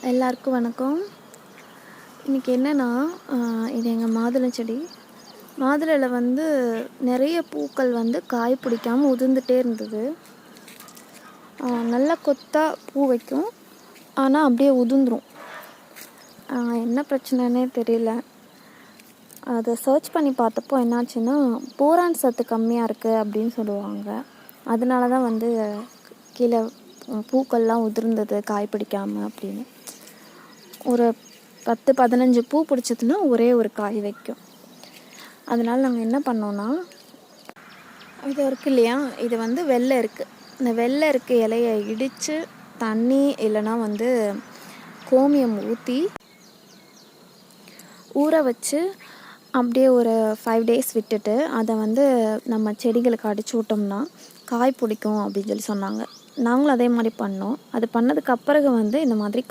எல்லாருக்கும் வணக்கம். இன்றைக்கி என்னென்னா, இது எங்கள் மாதுளை செடி. மாதுளையில் வந்து நிறைய பூக்கள் வந்து காய் பிடிக்காமல் உதிர்ந்துட்டே இருந்தது. நல்ல கொத்தாக பூ வைக்கும், ஆனால் அப்படியே உதிர்ந்துடும். என்ன பிரச்சனைன்னே தெரியல. அதை சர்ச் பண்ணி பார்த்தப்போ என்னாச்சுன்னா, போரான் சத்து கம்மியாக இருக்குது அப்படின்னு சொல்லுவாங்க. அதனால தான் வந்து கீழே பூக்கள்லாம் உதிர்ந்தது காய் பிடிக்காமல் அப்படின்னு. ஒரு 10-15 பூ பிடிச்சதுன்னா ஒரே ஒரு காய் வைக்கும். அதனால் நாங்கள் என்ன பண்ணோன்னா, இது இருக்குது இல்லையா, இது வந்து வெள்ளை இருக்குது. இந்த வெள்ளை இருக்க இலையை இடித்து தண்ணி இல்லைன்னா வந்து கோமியம் ஊற்றி ஊற வச்சு அப்படியே ஒரு 5 days விட்டுட்டு அதை வந்து நம்ம செடிகளுக்கு அடிச்சு விட்டோம்னா காய் பிடிக்கும் அப்படின்னு சொல்லி சொன்னாங்க. நாங்களும் அதே மாதிரி பண்ணோம். அது பண்ணதுக்கு அப்புறம் வந்து இந்த மாதிரி